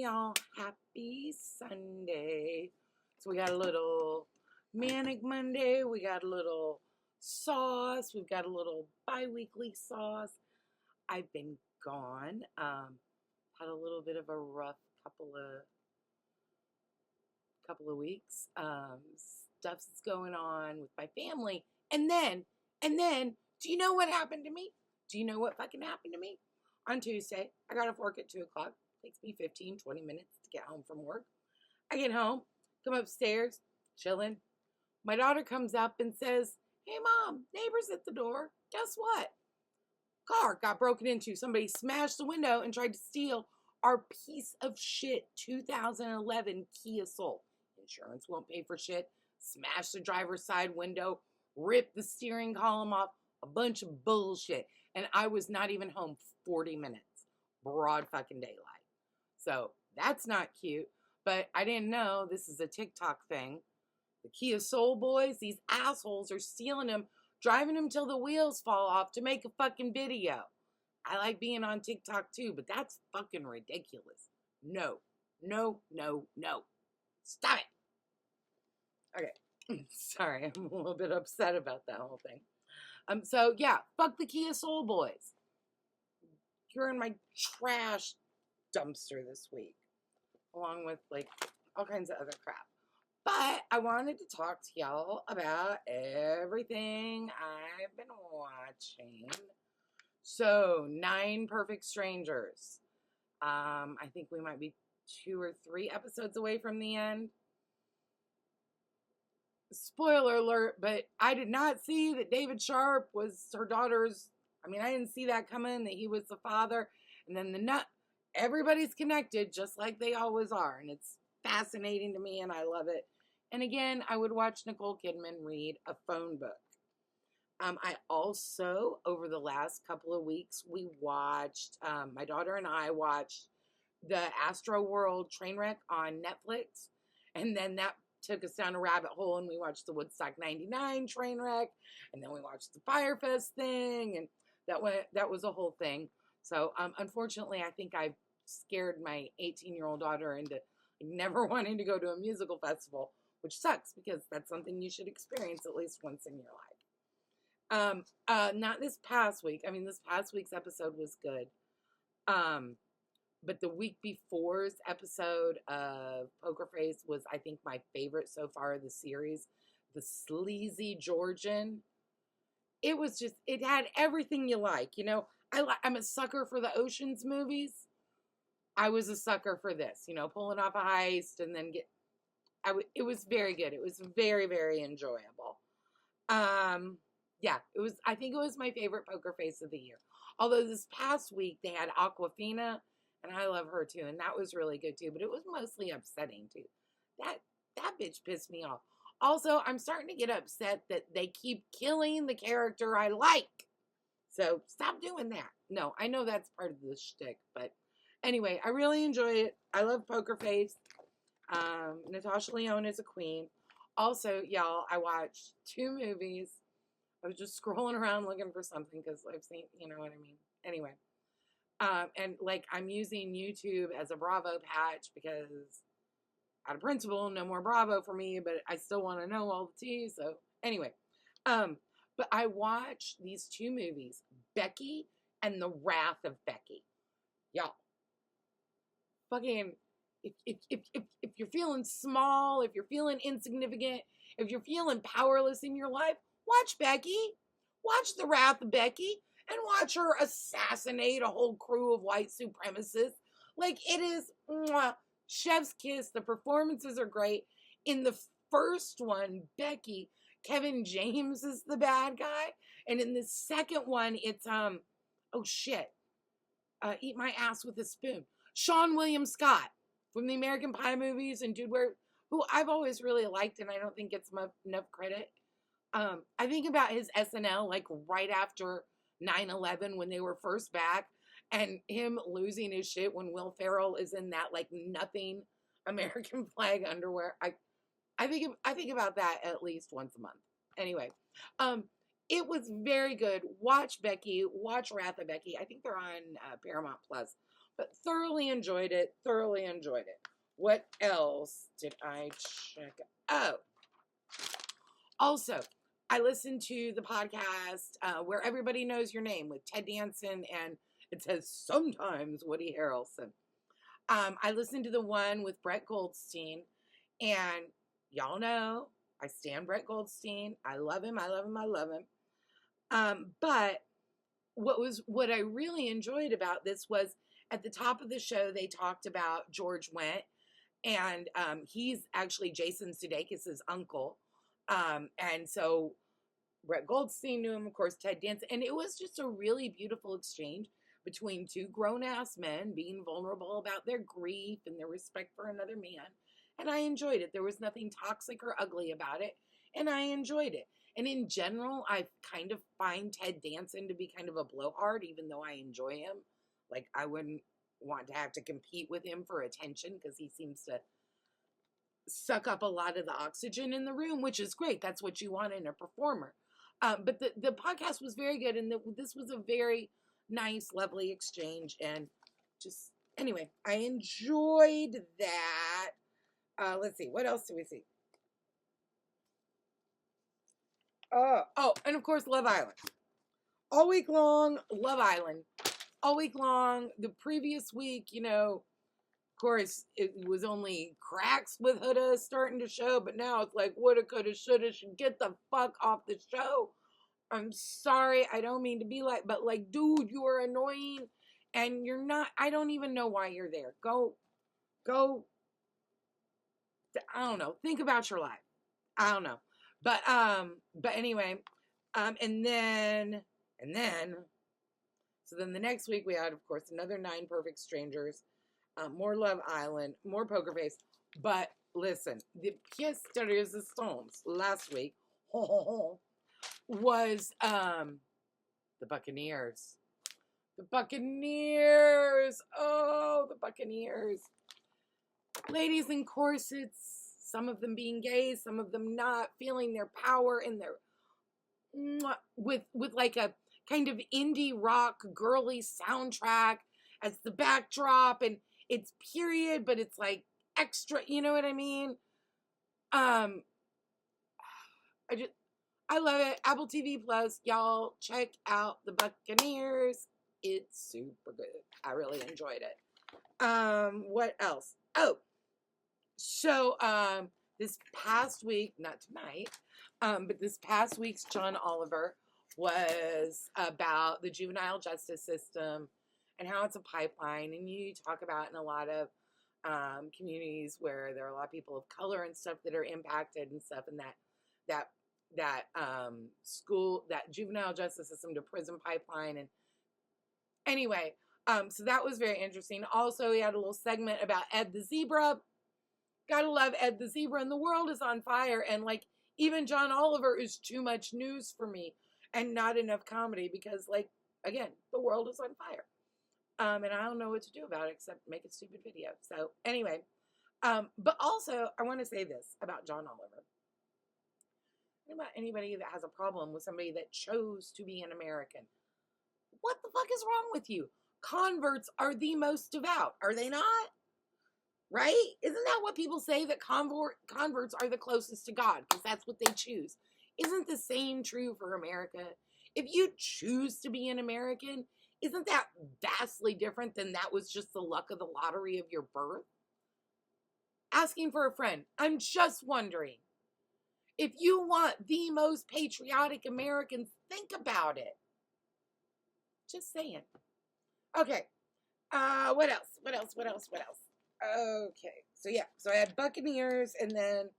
y'all. Happy Sunday. So we got a little Manic Monday. We got a little sauce. We've got a little bi-weekly sauce. I've been gone. Had a little bit of a rough couple of weeks. Stuff's going on with my family. And then, do you know what happened to me? Do you know what fucking happened to me? On Tuesday, I got off work at 2 o'clock. Takes me 15, 20 minutes to get home from work. I get home, come upstairs, chilling. My daughter comes up and says, "Hey, Mom, neighbor's at the door. Guess what? Car got broken into. Somebody smashed the window and tried to steal our piece of shit 2011 Kia Soul. Insurance won't pay for shit. Smashed the driver's side window, ripped the steering column off, a bunch of bullshit. And I was not even home 40 minutes. Broad fucking daylight. So that's not cute. But I didn't know this is a TikTok thing. The Kia Soul boys, these assholes are stealing them, driving them till the wheels fall off to make a fucking video. I like being on TikTok too, but that's fucking ridiculous. No. Stop it. Okay. Sorry, I'm a little bit upset about that whole thing. So yeah, fuck the Kia Soul boys. You're in my trash dumpster this week, along with like all kinds of other crap. But I wanted to talk to y'all about everything I've been watching. So, 9 Perfect Strangers. I think we might be 2 or 3 episodes away from the end. Spoiler alert, but I did not see that David Sharp was her daughter's. I didn't see that coming, that he was the father. And then everybody's connected just like they always are. And it's fascinating to me and I love it. And again, I would watch Nicole Kidman read a phone book. I also, over the last couple of weeks, my daughter and I watched the Astro World train wreck on Netflix. And then that took us down a rabbit hole and we watched the Woodstock 99 train wreck. And then we watched the Firefest thing. And that was a whole thing. So, unfortunately, I think I scared my 18-year-old daughter into never wanting to go to a musical festival, which sucks because that's something you should experience at least once in your life. Not this past week. This past week's episode was good. But the week before's episode of Poker Face was, I think, my favorite so far of the series. The Sleazy Georgian. It had everything you like. I'm a sucker for the Ocean's movies. I was a sucker for this, pulling off a heist and then it was very good. It was very, very enjoyable. I think it was my favorite Poker Face of the year. Although this past week they had Awkwafina, and I love her too, and that was really good too, but it was mostly upsetting too. That bitch pissed me off. Also, I'm starting to get upset that they keep killing the character I like. So stop doing that. No, I know that's part of the shtick, but anyway, I really enjoy it. I love Poker Face. Natasha Lyonne is a queen. Also, y'all, I watched 2 movies. I was just scrolling around looking for something because I've seen, you know what I mean. Anyway, and I'm using YouTube as a Bravo patch because out of principle, no more Bravo for me, but I still want to know all the tea. So anyway, but I watched these 2 movies, Becky and The Wrath of Becky. Y'all, fucking, if you're feeling small, if you're feeling insignificant, if you're feeling powerless in your life, watch Becky. Watch The Wrath of Becky and watch her assassinate a whole crew of white supremacists. It is chef's kiss. The performances are great. In the first one, Becky, Kevin James is the bad guy. And in the second one, it's, Eat My Ass with a Spoon. Sean William Scott from the American Pie movies and who I've always really liked and I don't think gets enough credit. I think about his SNL right after 9/11 when they were first back and him losing his shit when Will Ferrell is in that nothing American flag underwear. I think about that at least once a month. Anyway, It was very good. Watch Becky. Watch Wrath of Becky. I think they're on Paramount Plus. But thoroughly enjoyed it. Thoroughly enjoyed it. What else did I check? Oh, also, I listened to the podcast Where Everybody Knows Your Name with Ted Danson, and it says sometimes Woody Harrelson. I listened to the one with Brett Goldstein, and y'all know I stand Brett Goldstein. I love him. I love him. I love him. But what I really enjoyed about this was at the top of the show they talked about George Wendt, and he's actually Jason Sudeikis' uncle. And so Brett Goldstein knew him, of course, Ted Danson, and it was just a really beautiful exchange between two grown-ass men being vulnerable about their grief and their respect for another man. And I enjoyed it. There was nothing toxic or ugly about it, and I enjoyed it. And in general, I kind of find Ted Danson to be kind of a blowhard, even though I enjoy him. Like, I wouldn't want to have to compete with him for attention because he seems to suck up a lot of the oxygen in the room, which is great. That's what you want in a performer. But the podcast was very good, and this was a very nice, lovely exchange. And just, anyway, I enjoyed that. Let's see. What else do we see? Oh, and of course, Love Island. All week long, Love Island. All week long. The previous week, of course, it was only cracks with Huda starting to show, but now it's like, woulda, coulda, shoulda, should get the fuck off the show. I'm sorry, I don't mean to be like, but like, dude, you are annoying, and you're not, I don't even know why you're there. Go, I don't know, think about your life. I don't know. But anyway, and then, so then the next week we had, of course, another 9 Perfect Strangers, more Love Island, more Poker Face. But listen, the pièce de résistance last week was the Buccaneers. The Buccaneers. Oh, the Buccaneers. Ladies in corsets, some of them being gay, some of them not, feeling their power in their with like a kind of indie rock girly soundtrack as the backdrop, and it's period, but it's like extra, you know what I mean? I love it. Apple TV Plus, y'all check out the Buccaneers. It's super good. I really enjoyed it. What else? Oh, so this past week, not tonight, but this past week's John Oliver was about the juvenile justice system and how it's a pipeline. And you talk about in a lot of communities where there are a lot of people of color and stuff that are impacted and stuff, and that school, that juvenile justice system to prison pipeline. And anyway, so that was very interesting. Also, he had a little segment about Ed the Zebra. Gotta love Ed the Zebra, and the world is on fire. And like, even John Oliver is too much news for me and not enough comedy because, like, again, the world is on fire. And I don't know what to do about it except make a stupid video. So anyway, but also I want to say this about John Oliver. What about anybody that has a problem with somebody that chose to be an American? What the fuck is wrong with you? Converts are the most devout, are they not? Right? Isn't that what people say, that converts are the closest to God because that's what they choose? Isn't the same true for America? If you choose to be an American, isn't that vastly different than that was just the luck of the lottery of your birth? Asking for a friend. I'm just wondering. If you want the most patriotic Americans, think about it. Just saying. Okay. What else? Okay. So yeah. So I had Buccaneers, and then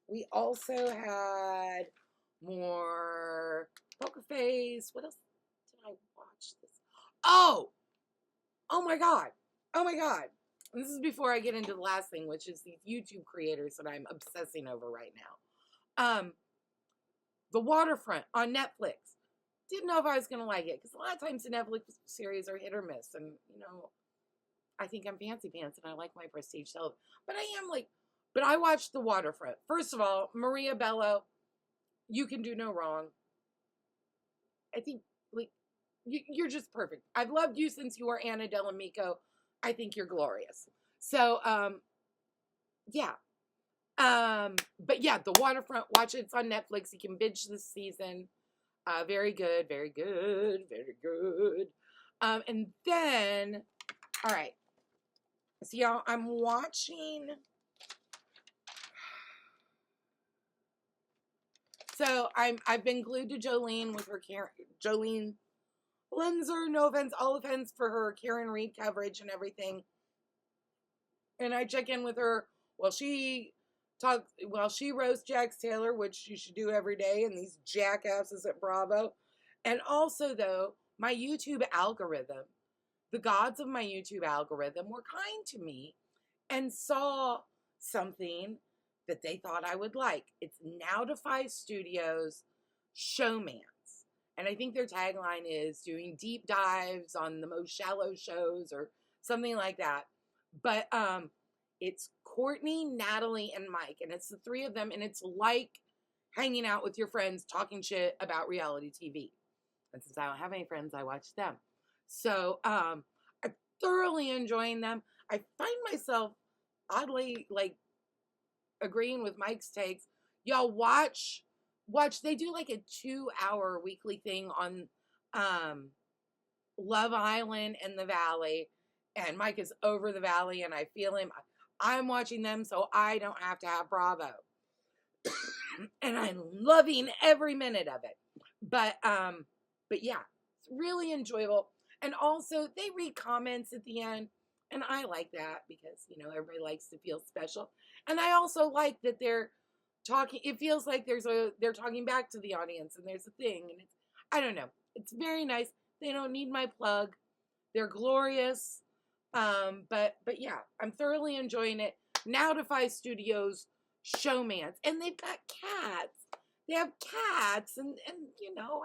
we also had more Poker Face. What else did I watch this? Oh my God. And this is before I get into the last thing, which is these YouTube creators that I'm obsessing over right now. The Waterfront on Netflix. Didn't know if I was going to like it, because a lot of times the Netflix series are hit or miss, and, I think I'm fancy pants, and I like my prestige television. But I watched The Waterfront. First of all, Maria Bello, you can do no wrong. think like you're just perfect. I've loved you since you were Anna Delamico. I think you're glorious. So, yeah. But yeah, The Waterfront, watch it. It's on Netflix. You can binge this season. Very good, very good, very good. And then, all right. So y'all, I'm watching. So I've been glued to Jolene with her Jolene Lenzer, no offense, all offense for her Karen Reed coverage and everything. And I check in with her while she roasts Jax Taylor, which you should do every day, and these jackasses at Bravo. And also, though, my YouTube algorithm, the gods of my YouTube algorithm were kind to me and saw something that they thought I would like. It's Now Defy Studios Showmance. And I think their tagline is doing deep dives on the most shallow shows or something like that. But it's Courtney, Natalie, and Mike. And it's the three of them. And it's like hanging out with your friends talking shit about reality TV. And since I don't have any friends, I watch them. So I'm thoroughly enjoying them. I find myself oddly like agreeing with Mike's takes. Y'all watch, they do like a 2-hour weekly thing on Love Island and the Valley, and Mike is over the Valley, and I feel him. I'm watching them so I don't have to have Bravo. And I'm loving every minute of it. But yeah, it's really enjoyable. And also they read comments at the end. And I like that because, you know, everybody likes to feel special. And I also like that they're talking, it feels like they're talking back to the audience and there's a thing. And it's, I don't know. It's very nice. They don't need my plug. They're glorious. But yeah, I'm thoroughly enjoying it. Now Defy Studios Showmance. And they've got cats. They have cats. And you know,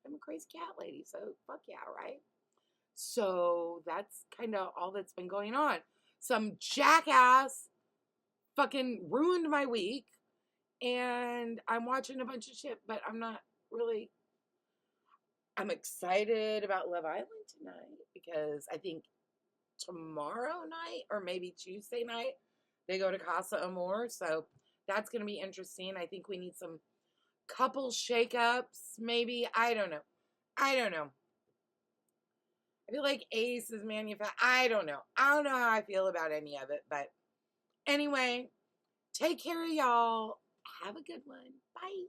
I'm a crazy cat lady. So fuck yeah, right? So that's kind of all that's been going on. Some jackass fucking ruined my week. And I'm watching a bunch of shit, but I'm not really. I'm excited about Love Island tonight because I think tomorrow night or maybe Tuesday night they go to Casa Amor. So that's going to be interesting. I think we need some couple shakeups. Maybe. I don't know. I feel like Ace is manufactured. I don't know how I feel about any of it. But anyway, take care of y'all. Have a good one. Bye.